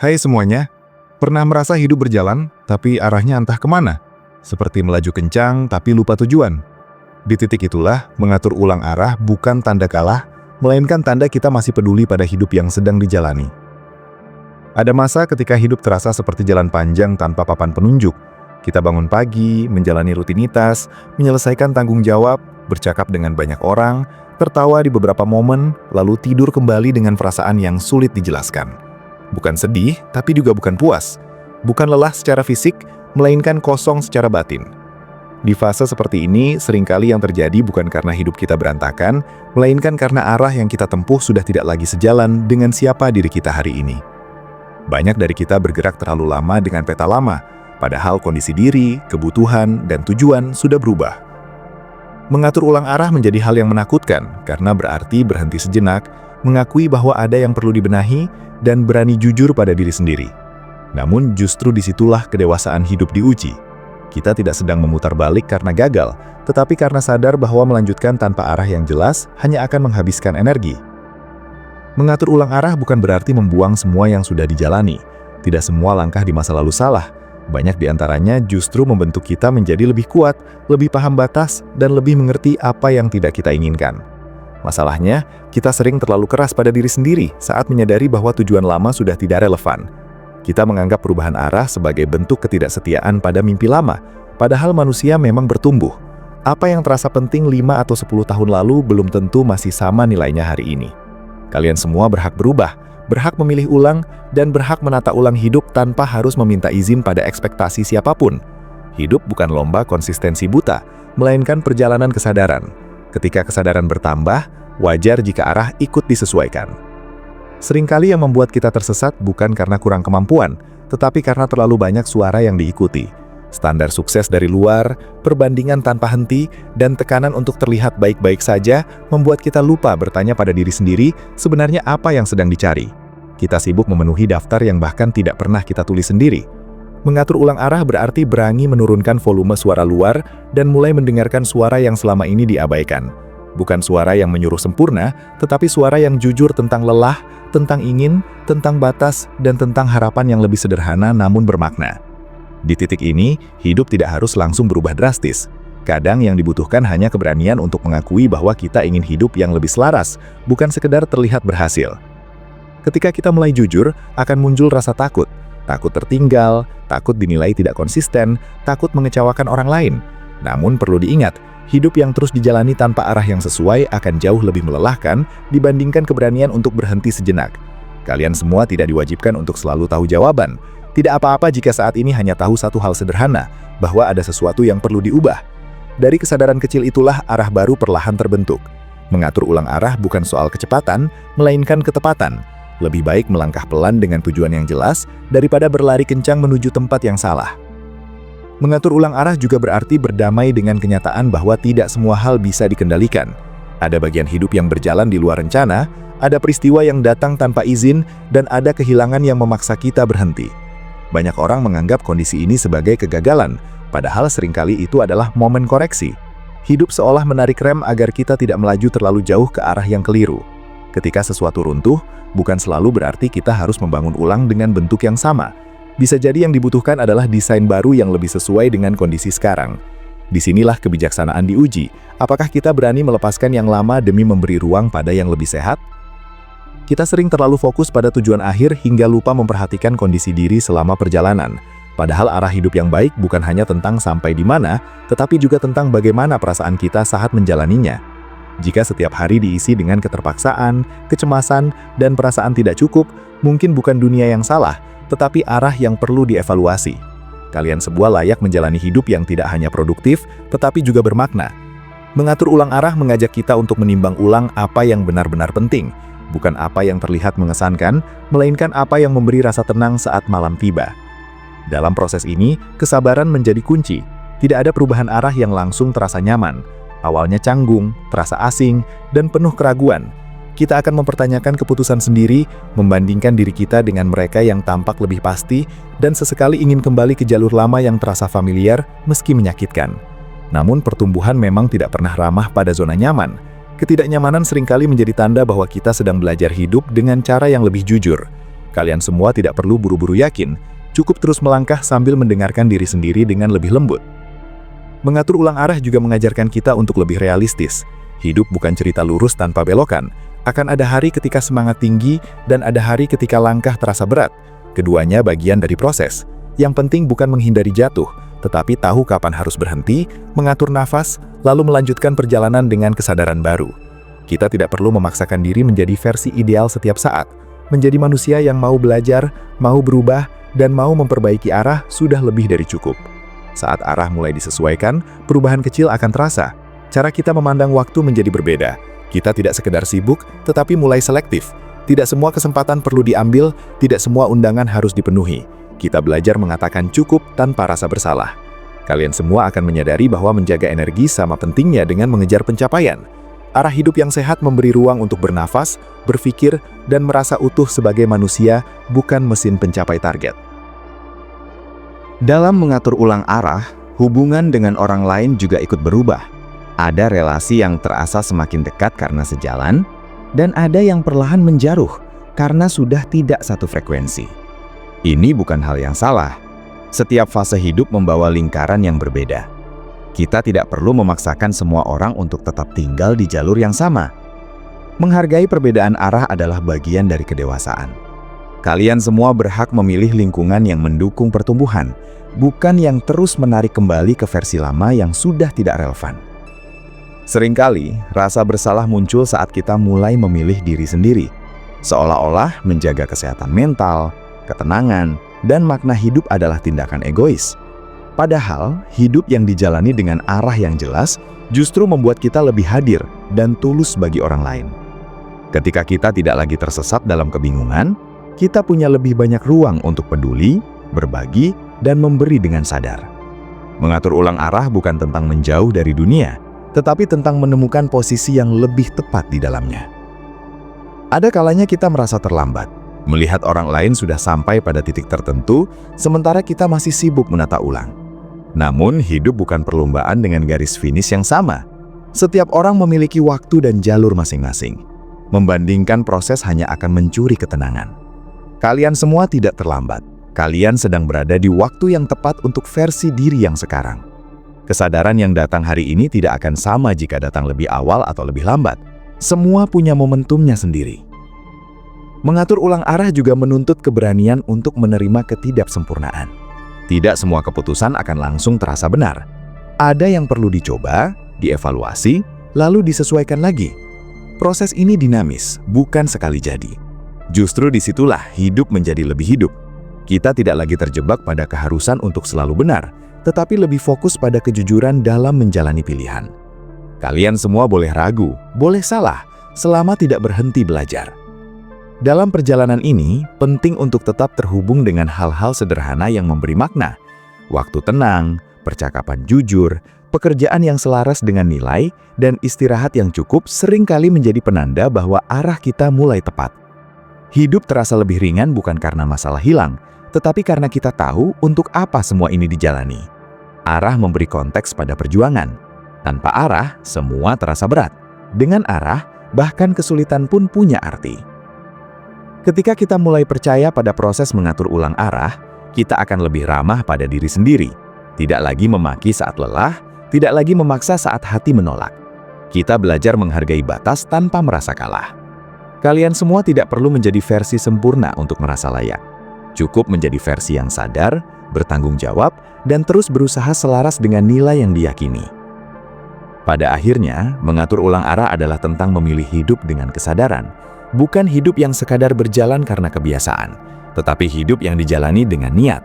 Hai semuanya, pernah merasa hidup berjalan, tapi arahnya entah kemana? Seperti melaju kencang, tapi lupa tujuan. Di titik itulah, mengatur ulang arah bukan tanda kalah, melainkan tanda kita masih peduli pada hidup yang sedang dijalani. Ada masa ketika hidup terasa seperti jalan panjang tanpa papan penunjuk. Kita bangun pagi, menjalani rutinitas, menyelesaikan tanggung jawab, bercakap dengan banyak orang, tertawa di beberapa momen, lalu tidur kembali dengan perasaan yang sulit dijelaskan. Bukan sedih, tapi juga bukan puas. Bukan lelah secara fisik, melainkan kosong secara batin. Di fase seperti ini, seringkali yang terjadi bukan karena hidup kita berantakan, melainkan karena arah yang kita tempuh sudah tidak lagi sejalan dengan siapa diri kita hari ini. Banyak dari kita bergerak terlalu lama dengan peta lama, padahal kondisi diri, kebutuhan, dan tujuan sudah berubah. Mengatur ulang arah menjadi hal yang menakutkan, karena berarti berhenti sejenak, mengakui bahwa ada yang perlu dibenahi, dan berani jujur pada diri sendiri. Namun justru disitulah kedewasaan hidup diuji. Kita tidak sedang memutar balik karena gagal, tetapi karena sadar bahwa melanjutkan tanpa arah yang jelas hanya akan menghabiskan energi. Mengatur ulang arah bukan berarti membuang semua yang sudah dijalani. Tidak semua langkah di masa lalu salah. Banyak di antaranya justru membentuk kita menjadi lebih kuat, lebih paham batas, dan lebih mengerti apa yang tidak kita inginkan. Masalahnya, kita sering terlalu keras pada diri sendiri saat menyadari bahwa tujuan lama sudah tidak relevan. Kita menganggap perubahan arah sebagai bentuk ketidaksetiaan pada mimpi lama, padahal manusia memang bertumbuh. Apa yang terasa penting 5 atau 10 tahun lalu belum tentu masih sama nilainya hari ini. Kalian semua berhak berubah, berhak memilih ulang, dan berhak menata ulang hidup tanpa harus meminta izin pada ekspektasi siapapun. Hidup bukan lomba konsistensi buta, melainkan perjalanan kesadaran. Ketika kesadaran bertambah, wajar jika arah ikut disesuaikan. Seringkali yang membuat kita tersesat bukan karena kurang kemampuan, tetapi karena terlalu banyak suara yang diikuti. Standar sukses dari luar, perbandingan tanpa henti, dan tekanan untuk terlihat baik-baik saja membuat kita lupa bertanya pada diri sendiri sebenarnya apa yang sedang dicari. Kita sibuk memenuhi daftar yang bahkan tidak pernah kita tulis sendiri. Mengatur ulang arah berarti berani menurunkan volume suara luar dan mulai mendengarkan suara yang selama ini diabaikan. Bukan suara yang menyuruh sempurna, tetapi suara yang jujur tentang lelah, tentang ingin, tentang batas, dan tentang harapan yang lebih sederhana namun bermakna. Di titik ini, hidup tidak harus langsung berubah drastis. Kadang yang dibutuhkan hanya keberanian untuk mengakui bahwa kita ingin hidup yang lebih selaras, bukan sekedar terlihat berhasil. Ketika kita mulai jujur, akan muncul rasa takut. Takut tertinggal, takut dinilai tidak konsisten, takut mengecewakan orang lain. Namun perlu diingat, hidup yang terus dijalani tanpa arah yang sesuai akan jauh lebih melelahkan dibandingkan keberanian untuk berhenti sejenak. Kalian semua tidak diwajibkan untuk selalu tahu jawaban. Tidak apa-apa jika saat ini hanya tahu satu hal sederhana, bahwa ada sesuatu yang perlu diubah. Dari kesadaran kecil itulah arah baru perlahan terbentuk. Mengatur ulang arah bukan soal kecepatan, melainkan ketepatan. Lebih baik melangkah pelan dengan tujuan yang jelas, daripada berlari kencang menuju tempat yang salah. Mengatur ulang arah juga berarti berdamai dengan kenyataan bahwa tidak semua hal bisa dikendalikan. Ada bagian hidup yang berjalan di luar rencana, ada peristiwa yang datang tanpa izin, dan ada kehilangan yang memaksa kita berhenti. Banyak orang menganggap kondisi ini sebagai kegagalan, padahal seringkali itu adalah momen koreksi. Hidup seolah menarik rem agar kita tidak melaju terlalu jauh ke arah yang keliru. Ketika sesuatu runtuh, bukan selalu berarti kita harus membangun ulang dengan bentuk yang sama. Bisa jadi yang dibutuhkan adalah desain baru yang lebih sesuai dengan kondisi sekarang. Disinilah kebijaksanaan diuji. Apakah kita berani melepaskan yang lama demi memberi ruang pada yang lebih sehat? Kita sering terlalu fokus pada tujuan akhir hingga lupa memperhatikan kondisi diri selama perjalanan. Padahal arah hidup yang baik bukan hanya tentang sampai di mana, tetapi juga tentang bagaimana perasaan kita saat menjalaninya. Jika setiap hari diisi dengan keterpaksaan, kecemasan, dan perasaan tidak cukup, mungkin bukan dunia yang salah, tetapi arah yang perlu dievaluasi. Kalian semua layak menjalani hidup yang tidak hanya produktif, tetapi juga bermakna. Mengatur ulang arah mengajak kita untuk menimbang ulang apa yang benar-benar penting, bukan apa yang terlihat mengesankan, melainkan apa yang memberi rasa tenang saat malam tiba. Dalam proses ini, kesabaran menjadi kunci. Tidak ada perubahan arah yang langsung terasa nyaman. Awalnya canggung, terasa asing, dan penuh keraguan. Kita akan mempertanyakan keputusan sendiri, membandingkan diri kita dengan mereka yang tampak lebih pasti, dan sesekali ingin kembali ke jalur lama yang terasa familiar meski menyakitkan. Namun pertumbuhan memang tidak pernah ramah pada zona nyaman. Ketidaknyamanan seringkali menjadi tanda bahwa kita sedang belajar hidup dengan cara yang lebih jujur. Kalian semua tidak perlu buru-buru yakin, cukup terus melangkah sambil mendengarkan diri sendiri dengan lebih lembut. Mengatur ulang arah juga mengajarkan kita untuk lebih realistis. Hidup bukan cerita lurus tanpa belokan. Akan ada hari ketika semangat tinggi dan ada hari ketika langkah terasa berat. Keduanya bagian dari proses. Yang penting bukan menghindari jatuh, tetapi tahu kapan harus berhenti, mengatur nafas, lalu melanjutkan perjalanan dengan kesadaran baru. Kita tidak perlu memaksakan diri menjadi versi ideal setiap saat. Menjadi manusia yang mau belajar, mau berubah, dan mau memperbaiki arah sudah lebih dari cukup. Saat arah mulai disesuaikan, perubahan kecil akan terasa. Cara kita memandang waktu menjadi berbeda. Kita tidak sekedar sibuk, tetapi mulai selektif. Tidak semua kesempatan perlu diambil, tidak semua undangan harus dipenuhi. Kita belajar mengatakan cukup tanpa rasa bersalah. Kalian semua akan menyadari bahwa menjaga energi sama pentingnya dengan mengejar pencapaian. Arah hidup yang sehat memberi ruang untuk bernafas, berpikir, dan merasa utuh sebagai manusia, bukan mesin pencapai target. Dalam mengatur ulang arah, hubungan dengan orang lain juga ikut berubah. Ada relasi yang terasa semakin dekat karena sejalan, dan ada yang perlahan menjauh karena sudah tidak satu frekuensi. Ini bukan hal yang salah. Setiap fase hidup membawa lingkaran yang berbeda. Kita tidak perlu memaksakan semua orang untuk tetap tinggal di jalur yang sama. Menghargai perbedaan arah adalah bagian dari kedewasaan. Kalian semua berhak memilih lingkungan yang mendukung pertumbuhan, bukan yang terus menarik kembali ke versi lama yang sudah tidak relevan. Seringkali, rasa bersalah muncul saat kita mulai memilih diri sendiri, seolah-olah menjaga kesehatan mental, ketenangan, dan makna hidup adalah tindakan egois. Padahal, hidup yang dijalani dengan arah yang jelas justru membuat kita lebih hadir dan tulus bagi orang lain. Ketika kita tidak lagi tersesat dalam kebingungan, kita punya lebih banyak ruang untuk peduli, berbagi, dan memberi dengan sadar. Mengatur ulang arah bukan tentang menjauh dari dunia, tetapi tentang menemukan posisi yang lebih tepat di dalamnya. Ada kalanya kita merasa terlambat, melihat orang lain sudah sampai pada titik tertentu, sementara kita masih sibuk menata ulang. Namun, hidup bukan perlombaan dengan garis finish yang sama. Setiap orang memiliki waktu dan jalur masing-masing. Membandingkan proses hanya akan mencuri ketenangan. Kalian semua tidak terlambat. Kalian sedang berada di waktu yang tepat untuk versi diri yang sekarang. Kesadaran yang datang hari ini tidak akan sama jika datang lebih awal atau lebih lambat. Semua punya momentumnya sendiri. Mengatur ulang arah juga menuntut keberanian untuk menerima ketidaksempurnaan. Tidak semua keputusan akan langsung terasa benar. Ada yang perlu dicoba, dievaluasi, lalu disesuaikan lagi. Proses ini dinamis, bukan sekali jadi. Justru disitulah hidup menjadi lebih hidup. Kita tidak lagi terjebak pada keharusan untuk selalu benar, tetapi lebih fokus pada kejujuran dalam menjalani pilihan. Kalian semua boleh ragu, boleh salah, selama tidak berhenti belajar. Dalam perjalanan ini, penting untuk tetap terhubung dengan hal-hal sederhana yang memberi makna. Waktu tenang, percakapan jujur, pekerjaan yang selaras dengan nilai, dan istirahat yang cukup seringkali menjadi penanda bahwa arah kita mulai tepat. Hidup terasa lebih ringan bukan karena masalah hilang, tetapi karena kita tahu untuk apa semua ini dijalani. Arah memberi konteks pada perjuangan. Tanpa arah, semua terasa berat. Dengan arah, bahkan kesulitan pun punya arti. Ketika kita mulai percaya pada proses mengatur ulang arah, kita akan lebih ramah pada diri sendiri. Tidak lagi memaki saat lelah, tidak lagi memaksa saat hati menolak. Kita belajar menghargai batas tanpa merasa kalah. Kalian semua tidak perlu menjadi versi sempurna untuk merasa layak. Cukup menjadi versi yang sadar, bertanggung jawab, dan terus berusaha selaras dengan nilai yang diyakini. Pada akhirnya, mengatur ulang arah adalah tentang memilih hidup dengan kesadaran. Bukan hidup yang sekadar berjalan karena kebiasaan, tetapi hidup yang dijalani dengan niat.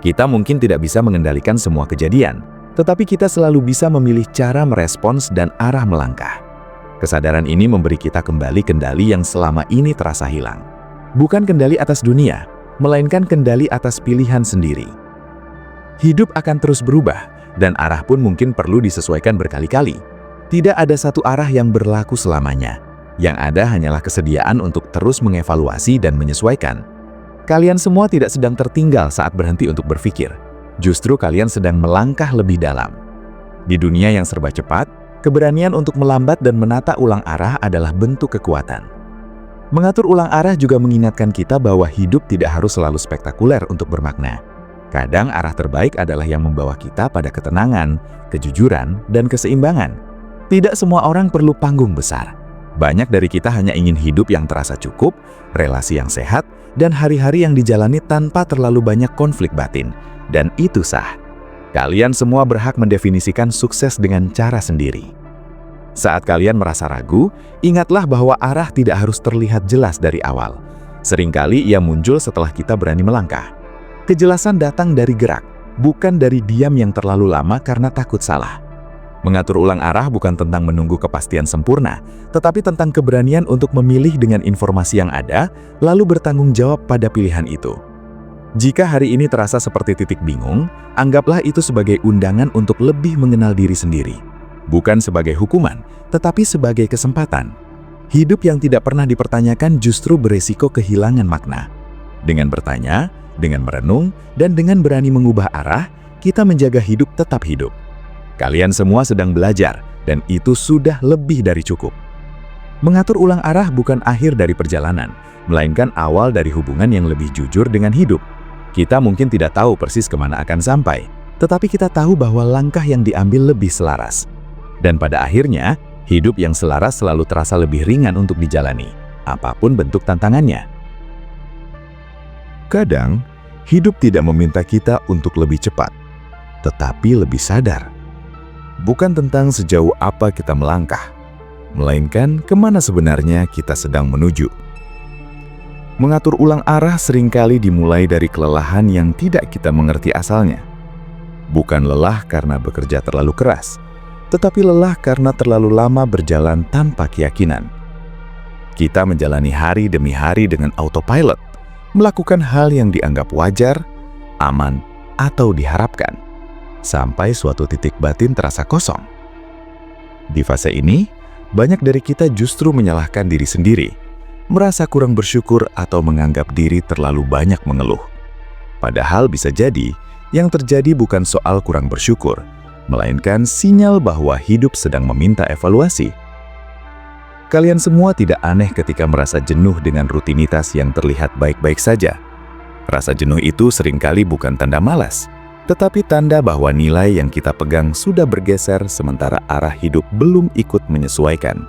Kita mungkin tidak bisa mengendalikan semua kejadian, tetapi kita selalu bisa memilih cara merespons dan arah melangkah. Kesadaran ini memberi kita kembali kendali yang selama ini terasa hilang. Bukan kendali atas dunia, melainkan kendali atas pilihan sendiri. Hidup akan terus berubah, dan arah pun mungkin perlu disesuaikan berkali-kali. Tidak ada satu arah yang berlaku selamanya. Yang ada hanyalah kesediaan untuk terus mengevaluasi dan menyesuaikan. Kalian semua tidak sedang tertinggal saat berhenti untuk berpikir. Justru kalian sedang melangkah lebih dalam. Di dunia yang serba cepat, keberanian untuk melambat dan menata ulang arah adalah bentuk kekuatan. Mengatur ulang arah juga mengingatkan kita bahwa hidup tidak harus selalu spektakuler untuk bermakna. Kadang arah terbaik adalah yang membawa kita pada ketenangan, kejujuran, dan keseimbangan. Tidak semua orang perlu panggung besar. Banyak dari kita hanya ingin hidup yang terasa cukup, relasi yang sehat, dan hari-hari yang dijalani tanpa terlalu banyak konflik batin. Dan itu sah. Kalian semua berhak mendefinisikan sukses dengan cara sendiri. Saat kalian merasa ragu, ingatlah bahwa arah tidak harus terlihat jelas dari awal. Seringkali ia muncul setelah kita berani melangkah. Kejelasan datang dari gerak, bukan dari diam yang terlalu lama karena takut salah. Mengatur ulang arah bukan tentang menunggu kepastian sempurna, tetapi tentang keberanian untuk memilih dengan informasi yang ada, lalu bertanggung jawab pada pilihan itu. Jika hari ini terasa seperti titik bingung, anggaplah itu sebagai undangan untuk lebih mengenal diri sendiri. Bukan sebagai hukuman, tetapi sebagai kesempatan. Hidup yang tidak pernah dipertanyakan justru beresiko kehilangan makna. Dengan bertanya, dengan merenung, dan dengan berani mengubah arah, kita menjaga hidup tetap hidup. Kalian semua sedang belajar, dan itu sudah lebih dari cukup. Mengatur ulang arah bukan akhir dari perjalanan, melainkan awal dari hubungan yang lebih jujur dengan hidup. Kita mungkin tidak tahu persis kemana akan sampai, tetapi kita tahu bahwa langkah yang diambil lebih selaras. Dan pada akhirnya, hidup yang selaras selalu terasa lebih ringan untuk dijalani, apapun bentuk tantangannya. Kadang, hidup tidak meminta kita untuk lebih cepat, tetapi lebih sadar. Bukan tentang sejauh apa kita melangkah, melainkan kemana sebenarnya kita sedang menuju. Mengatur ulang arah seringkali dimulai dari kelelahan yang tidak kita mengerti asalnya. Bukan lelah karena bekerja terlalu keras, tetapi lelah karena terlalu lama berjalan tanpa keyakinan. Kita menjalani hari demi hari dengan autopilot, melakukan hal yang dianggap wajar, aman, atau diharapkan, sampai suatu titik batin terasa kosong. Di fase ini, banyak dari kita justru menyalahkan diri sendiri, merasa kurang bersyukur atau menganggap diri terlalu banyak mengeluh. Padahal bisa jadi, yang terjadi bukan soal kurang bersyukur, melainkan sinyal bahwa hidup sedang meminta evaluasi. Kalian semua tidak aneh ketika merasa jenuh dengan rutinitas yang terlihat baik-baik saja. Rasa jenuh itu seringkali bukan tanda malas, tetapi tanda bahwa nilai yang kita pegang sudah bergeser sementara arah hidup belum ikut menyesuaikan.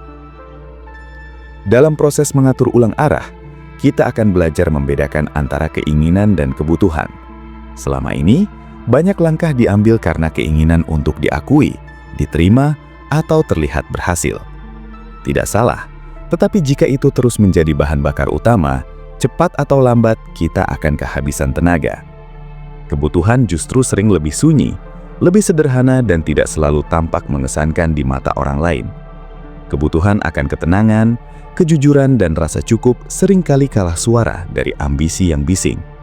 Dalam proses mengatur ulang arah, kita akan belajar membedakan antara keinginan dan kebutuhan. Selama ini, banyak langkah diambil karena keinginan untuk diakui, diterima, atau terlihat berhasil. Tidak salah, tetapi jika itu terus menjadi bahan bakar utama, cepat atau lambat kita akan kehabisan tenaga. Kebutuhan justru sering lebih sunyi, lebih sederhana dan tidak selalu tampak mengesankan di mata orang lain. Kebutuhan akan ketenangan, kejujuran dan rasa cukup seringkali kalah suara dari ambisi yang bising.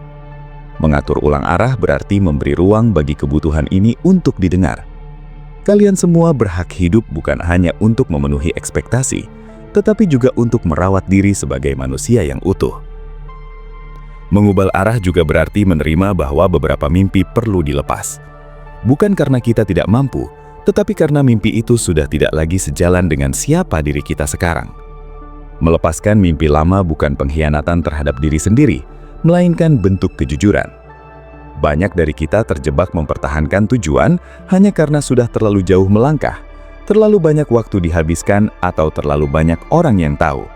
Mengatur ulang arah berarti memberi ruang bagi kebutuhan ini untuk didengar. Kalian semua berhak hidup bukan hanya untuk memenuhi ekspektasi, tetapi juga untuk merawat diri sebagai manusia yang utuh. Mengubah arah juga berarti menerima bahwa beberapa mimpi perlu dilepas. Bukan karena kita tidak mampu, tetapi karena mimpi itu sudah tidak lagi sejalan dengan siapa diri kita sekarang. Melepaskan mimpi lama bukan pengkhianatan terhadap diri sendiri, melainkan bentuk kejujuran. Banyak dari kita terjebak mempertahankan tujuan hanya karena sudah terlalu jauh melangkah, terlalu banyak waktu dihabiskan, atau terlalu banyak orang yang tahu.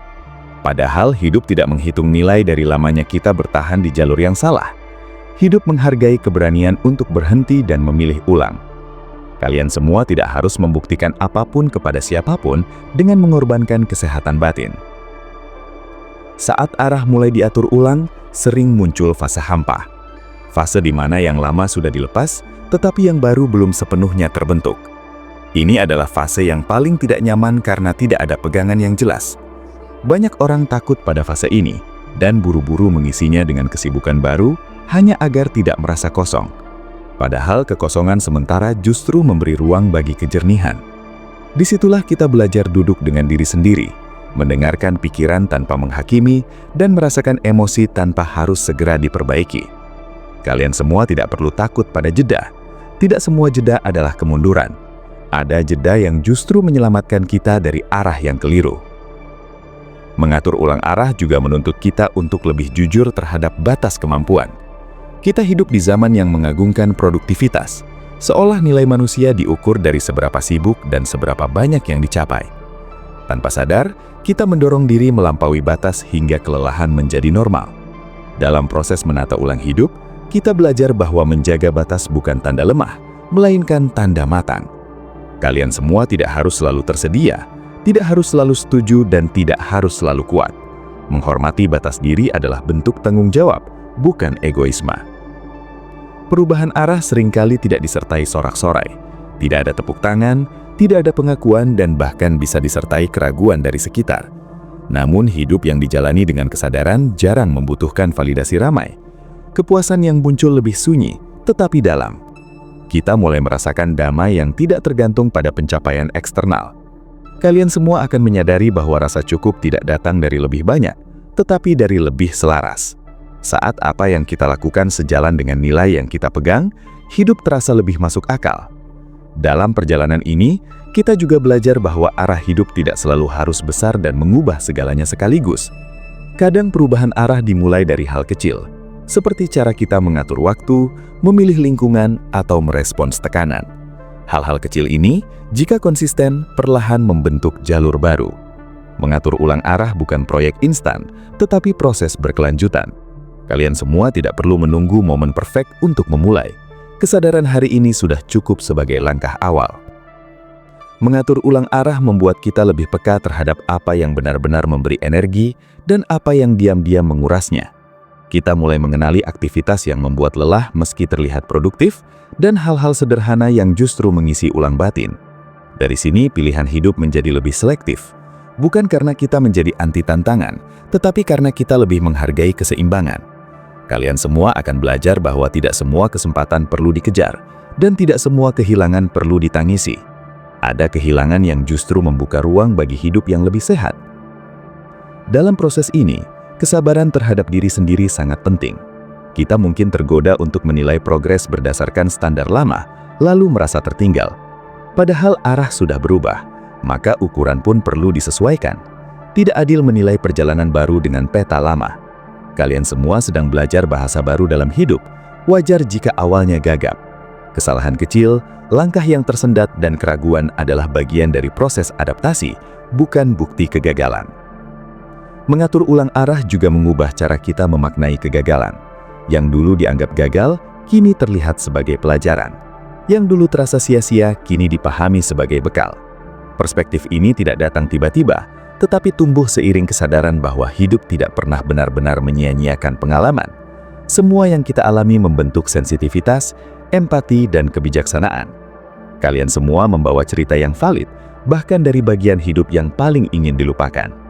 Padahal hidup tidak menghitung nilai dari lamanya kita bertahan di jalur yang salah. Hidup menghargai keberanian untuk berhenti dan memilih ulang. Kalian semua tidak harus membuktikan apapun kepada siapapun dengan mengorbankan kesehatan batin. Saat arah mulai diatur ulang, sering muncul fase hampa. Fase di mana yang lama sudah dilepas, tetapi yang baru belum sepenuhnya terbentuk. Ini adalah fase yang paling tidak nyaman karena tidak ada pegangan yang jelas. Banyak orang takut pada fase ini, dan buru-buru mengisinya dengan kesibukan baru, hanya agar tidak merasa kosong. Padahal kekosongan sementara justru memberi ruang bagi kejernihan. Disitulah kita belajar duduk dengan diri sendiri, mendengarkan pikiran tanpa menghakimi, dan merasakan emosi tanpa harus segera diperbaiki. Kalian semua tidak perlu takut pada jeda. Tidak semua jeda adalah kemunduran. Ada jeda yang justru menyelamatkan kita dari arah yang keliru. Mengatur ulang arah juga menuntut kita untuk lebih jujur terhadap batas kemampuan. Kita hidup di zaman yang mengagungkan produktivitas, seolah nilai manusia diukur dari seberapa sibuk dan seberapa banyak yang dicapai. Tanpa sadar, kita mendorong diri melampaui batas hingga kelelahan menjadi normal. Dalam proses menata ulang hidup, kita belajar bahwa menjaga batas bukan tanda lemah, melainkan tanda matang. Kalian semua tidak harus selalu tersedia, tidak harus selalu setuju, dan tidak harus selalu kuat. Menghormati batas diri adalah bentuk tanggung jawab, bukan egoisme. Perubahan arah seringkali tidak disertai sorak-sorai. Tidak ada tepuk tangan, tidak ada pengakuan, dan bahkan bisa disertai keraguan dari sekitar. Namun hidup yang dijalani dengan kesadaran jarang membutuhkan validasi ramai. Kepuasan yang muncul lebih sunyi, tetapi dalam. Kita mulai merasakan damai yang tidak tergantung pada pencapaian eksternal. Kalian semua akan menyadari bahwa rasa cukup tidak datang dari lebih banyak, tetapi dari lebih selaras. Saat apa yang kita lakukan sejalan dengan nilai yang kita pegang, hidup terasa lebih masuk akal. Dalam perjalanan ini, kita juga belajar bahwa arah hidup tidak selalu harus besar dan mengubah segalanya sekaligus. Kadang perubahan arah dimulai dari hal kecil, seperti cara kita mengatur waktu, memilih lingkungan, atau merespons tekanan. Hal-hal kecil ini, jika konsisten, perlahan membentuk jalur baru. Mengatur ulang arah bukan proyek instan, tetapi proses berkelanjutan. Kalian semua tidak perlu menunggu momen perfect untuk memulai. Kesadaran hari ini sudah cukup sebagai langkah awal. Mengatur ulang arah membuat kita lebih peka terhadap apa yang benar-benar memberi energi dan apa yang diam-diam mengurasnya. Kita mulai mengenali aktivitas yang membuat lelah meski terlihat produktif, dan hal-hal sederhana yang justru mengisi ulang batin. Dari sini pilihan hidup menjadi lebih selektif. Bukan karena kita menjadi anti tantangan, tetapi karena kita lebih menghargai keseimbangan. Kalian semua akan belajar bahwa tidak semua kesempatan perlu dikejar, dan tidak semua kehilangan perlu ditangisi. Ada kehilangan yang justru membuka ruang bagi hidup yang lebih sehat. Dalam proses ini, kesabaran terhadap diri sendiri sangat penting. Kita mungkin tergoda untuk menilai progres berdasarkan standar lama, lalu merasa tertinggal. Padahal arah sudah berubah, maka ukuran pun perlu disesuaikan. Tidak adil menilai perjalanan baru dengan peta lama. Kalian semua sedang belajar bahasa baru dalam hidup. Wajar jika awalnya gagap. Kesalahan kecil, langkah yang tersendat, dan keraguan adalah bagian dari proses adaptasi, bukan bukti kegagalan. Mengatur ulang arah juga mengubah cara kita memaknai kegagalan. Yang dulu dianggap gagal, kini terlihat sebagai pelajaran. Yang dulu terasa sia-sia, kini dipahami sebagai bekal. Perspektif ini tidak datang tiba-tiba, tetapi tumbuh seiring kesadaran bahwa hidup tidak pernah benar-benar menyia-nyiakan pengalaman. Semua yang kita alami membentuk sensitivitas, empati, dan kebijaksanaan. Kalian semua membawa cerita yang valid, bahkan dari bagian hidup yang paling ingin dilupakan.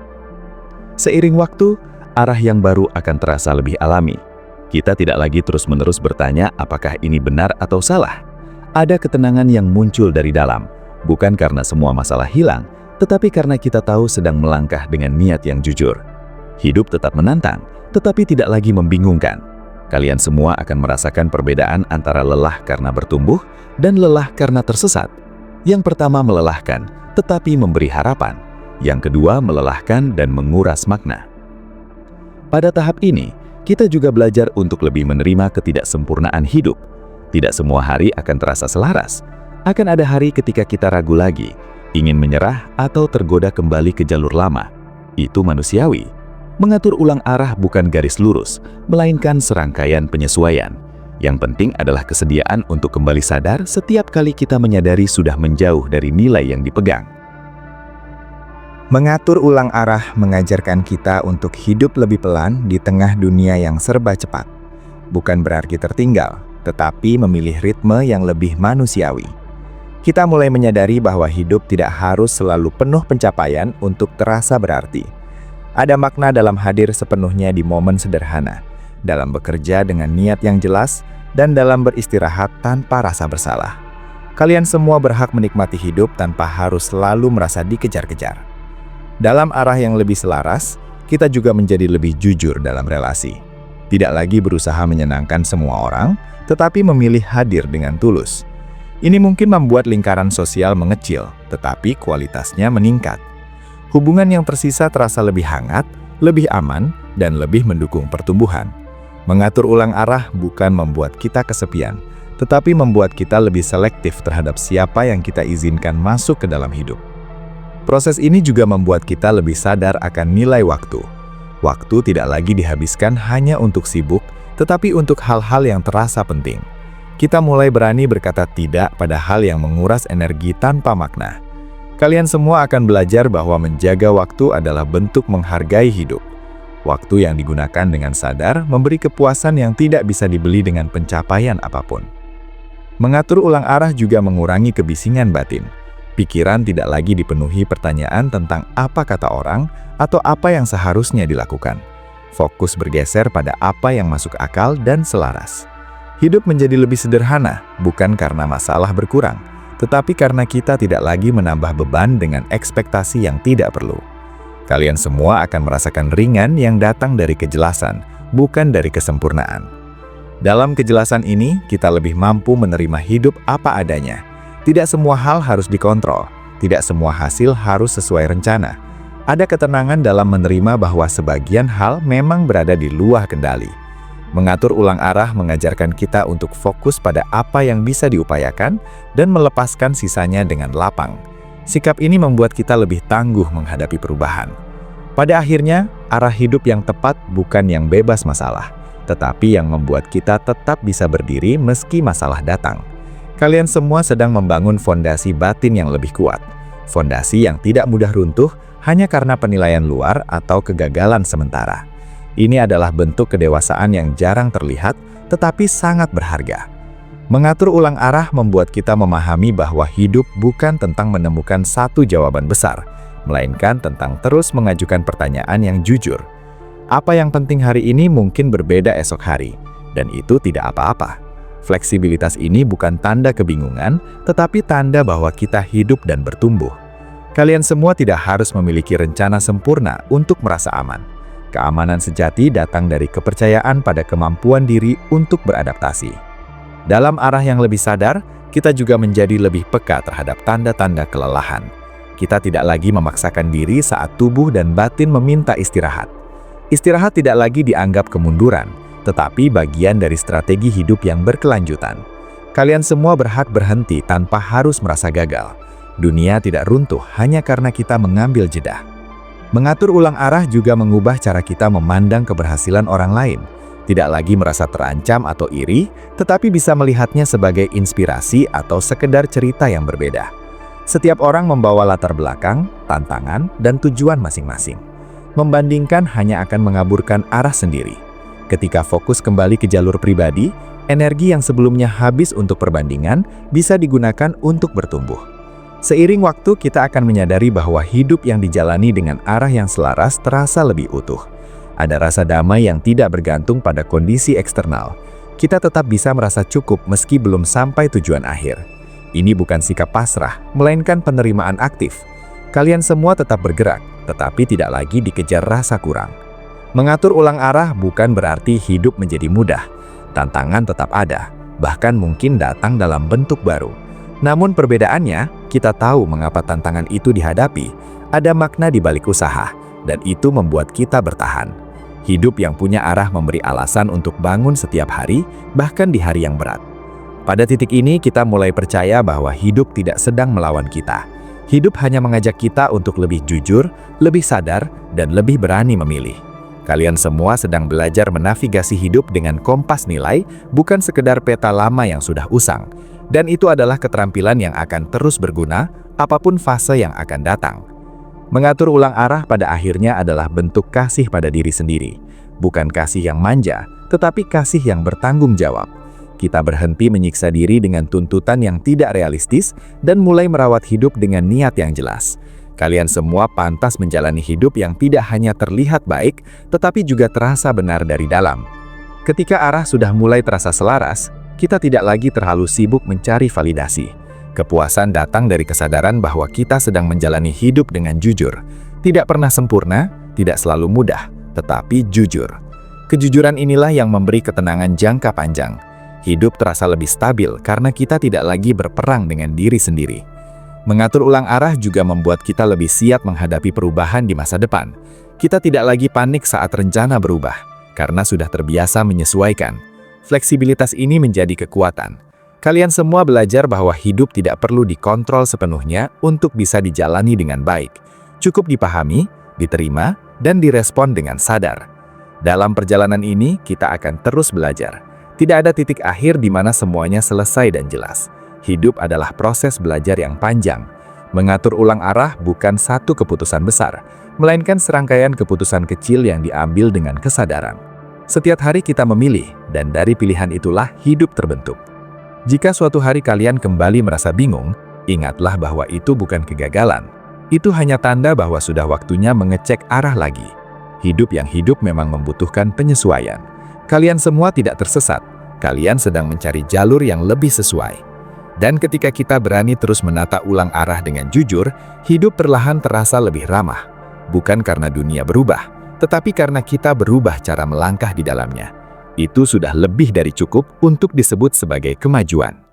Seiring waktu, arah yang baru akan terasa lebih alami. Kita tidak lagi terus-menerus bertanya apakah ini benar atau salah. Ada ketenangan yang muncul dari dalam, bukan karena semua masalah hilang, tetapi karena kita tahu sedang melangkah dengan niat yang jujur. Hidup tetap menantang, tetapi tidak lagi membingungkan. Kalian semua akan merasakan perbedaan antara lelah karena bertumbuh dan lelah karena tersesat. Yang pertama melelahkan, tetapi memberi harapan. Yang kedua melelahkan dan menguras makna. Pada tahap ini, kita juga belajar untuk lebih menerima ketidaksempurnaan hidup. Tidak semua hari akan terasa selaras. Akan ada hari ketika kita ragu lagi, ingin menyerah atau tergoda kembali ke jalur lama. Itu manusiawi. Mengatur ulang arah bukan garis lurus, melainkan serangkaian penyesuaian. Yang penting adalah kesediaan untuk kembali sadar setiap kali kita menyadari sudah menjauh dari nilai yang dipegang. Mengatur ulang arah mengajarkan kita untuk hidup lebih pelan di tengah dunia yang serba cepat. Bukan berarti tertinggal, tetapi memilih ritme yang lebih manusiawi. Kita mulai menyadari bahwa hidup tidak harus selalu penuh pencapaian untuk terasa berarti. Ada makna dalam hadir sepenuhnya di momen sederhana, dalam bekerja dengan niat yang jelas, dan dalam beristirahat tanpa rasa bersalah. Kalian semua berhak menikmati hidup tanpa harus selalu merasa dikejar-kejar. Dalam arah yang lebih selaras, kita juga menjadi lebih jujur dalam relasi. Tidak lagi berusaha menyenangkan semua orang, tetapi memilih hadir dengan tulus. Ini mungkin membuat lingkaran sosial mengecil, tetapi kualitasnya meningkat. Hubungan yang tersisa terasa lebih hangat, lebih aman, dan lebih mendukung pertumbuhan. Mengatur ulang arah bukan membuat kita kesepian, tetapi membuat kita lebih selektif terhadap siapa yang kita izinkan masuk ke dalam hidup. Proses ini juga membuat kita lebih sadar akan nilai waktu. Waktu tidak lagi dihabiskan hanya untuk sibuk, tetapi untuk hal-hal yang terasa penting. Kita mulai berani berkata tidak pada hal yang menguras energi tanpa makna. Kalian semua akan belajar bahwa menjaga waktu adalah bentuk menghargai hidup. Waktu yang digunakan dengan sadar memberi kepuasan yang tidak bisa dibeli dengan pencapaian apapun. Mengatur ulang arah juga mengurangi kebisingan batin. Pikiran tidak lagi dipenuhi pertanyaan tentang apa kata orang atau apa yang seharusnya dilakukan. Fokus bergeser pada apa yang masuk akal dan selaras. Hidup menjadi lebih sederhana, bukan karena masalah berkurang, tetapi karena kita tidak lagi menambah beban dengan ekspektasi yang tidak perlu. Kalian semua akan merasakan ringan yang datang dari kejelasan, bukan dari kesempurnaan. Dalam kejelasan ini, kita lebih mampu menerima hidup apa adanya. Tidak semua hal harus dikontrol, tidak semua hasil harus sesuai rencana. Ada ketenangan dalam menerima bahwa sebagian hal memang berada di luar kendali. Mengatur ulang arah mengajarkan kita untuk fokus pada apa yang bisa diupayakan dan melepaskan sisanya dengan lapang. Sikap ini membuat kita lebih tangguh menghadapi perubahan. Pada akhirnya, arah hidup yang tepat bukan yang bebas masalah, tetapi yang membuat kita tetap bisa berdiri meski masalah datang. Kalian semua sedang membangun fondasi batin yang lebih kuat. Fondasi yang tidak mudah runtuh hanya karena penilaian luar atau kegagalan sementara. Ini adalah bentuk kedewasaan yang jarang terlihat, tetapi sangat berharga. Mengatur ulang arah membuat kita memahami bahwa hidup bukan tentang menemukan satu jawaban besar, melainkan tentang terus mengajukan pertanyaan yang jujur. Apa yang penting hari ini mungkin berbeda esok hari, dan itu tidak apa-apa. Fleksibilitas ini bukan tanda kebingungan, tetapi tanda bahwa kita hidup dan bertumbuh. Kalian semua tidak harus memiliki rencana sempurna untuk merasa aman. Keamanan sejati datang dari kepercayaan pada kemampuan diri untuk beradaptasi. Dalam arah yang lebih sadar, kita juga menjadi lebih peka terhadap tanda-tanda kelelahan. Kita tidak lagi memaksakan diri saat tubuh dan batin meminta istirahat. Istirahat tidak lagi dianggap kemunduran, tetapi bagian dari strategi hidup yang berkelanjutan. Kalian semua berhak berhenti tanpa harus merasa gagal. Dunia tidak runtuh hanya karena kita mengambil jeda. Mengatur ulang arah juga mengubah cara kita memandang keberhasilan orang lain. Tidak lagi merasa terancam atau iri, tetapi bisa melihatnya sebagai inspirasi atau sekedar cerita yang berbeda. Setiap orang membawa latar belakang, tantangan, dan tujuan masing-masing. Membandingkan hanya akan mengaburkan arah sendiri. Ketika fokus kembali ke jalur pribadi, energi yang sebelumnya habis untuk perbandingan bisa digunakan untuk bertumbuh. Seiring waktu, kita akan menyadari bahwa hidup yang dijalani dengan arah yang selaras terasa lebih utuh. Ada rasa damai yang tidak bergantung pada kondisi eksternal. Kita tetap bisa merasa cukup meski belum sampai tujuan akhir. Ini bukan sikap pasrah, melainkan penerimaan aktif. Kalian semua tetap bergerak, tetapi tidak lagi dikejar rasa kurang. Mengatur ulang arah bukan berarti hidup menjadi mudah. Tantangan tetap ada, bahkan mungkin datang dalam bentuk baru. Namun perbedaannya, kita tahu mengapa tantangan itu dihadapi. Ada makna di balik usaha, dan itu membuat kita bertahan. Hidup yang punya arah memberi alasan untuk bangun setiap hari, bahkan di hari yang berat. Pada titik ini, kita mulai percaya bahwa hidup tidak sedang melawan kita. Hidup hanya mengajak kita untuk lebih jujur, lebih sadar, dan lebih berani memilih. Kalian semua sedang belajar menavigasi hidup dengan kompas nilai, bukan sekedar peta lama yang sudah usang. Dan itu adalah keterampilan yang akan terus berguna, apapun fase yang akan datang. Mengatur ulang arah pada akhirnya adalah bentuk kasih pada diri sendiri. Bukan kasih yang manja, tetapi kasih yang bertanggung jawab. Kita berhenti menyiksa diri dengan tuntutan yang tidak realistis dan mulai merawat hidup dengan niat yang jelas. Kalian semua pantas menjalani hidup yang tidak hanya terlihat baik, tetapi juga terasa benar dari dalam. Ketika arah sudah mulai terasa selaras, kita tidak lagi terlalu sibuk mencari validasi. Kepuasan datang dari kesadaran bahwa kita sedang menjalani hidup dengan jujur. Tidak pernah sempurna, tidak selalu mudah, tetapi jujur. Kejujuran inilah yang memberi ketenangan jangka panjang. Hidup terasa lebih stabil karena kita tidak lagi berperang dengan diri sendiri. Mengatur ulang arah juga membuat kita lebih siap menghadapi perubahan di masa depan. Kita tidak lagi panik saat rencana berubah, karena sudah terbiasa menyesuaikan. Fleksibilitas ini menjadi kekuatan. Kalian semua belajar bahwa hidup tidak perlu dikontrol sepenuhnya untuk bisa dijalani dengan baik. Cukup dipahami, diterima, dan direspon dengan sadar. Dalam perjalanan ini, kita akan terus belajar. Tidak ada titik akhir di mana semuanya selesai dan jelas. Hidup adalah proses belajar yang panjang. Mengatur ulang arah bukan satu keputusan besar, melainkan serangkaian keputusan kecil yang diambil dengan kesadaran. Setiap hari kita memilih, dan dari pilihan itulah hidup terbentuk. Jika suatu hari kalian kembali merasa bingung, ingatlah bahwa itu bukan kegagalan. Itu hanya tanda bahwa sudah waktunya mengecek arah lagi. Hidup yang hidup memang membutuhkan penyesuaian. Kalian semua tidak tersesat. Kalian sedang mencari jalur yang lebih sesuai. Dan ketika kita berani terus menata ulang arah dengan jujur, hidup perlahan terasa lebih ramah. Bukan karena dunia berubah, tetapi karena kita berubah cara melangkah di dalamnya. Itu sudah lebih dari cukup untuk disebut sebagai kemajuan.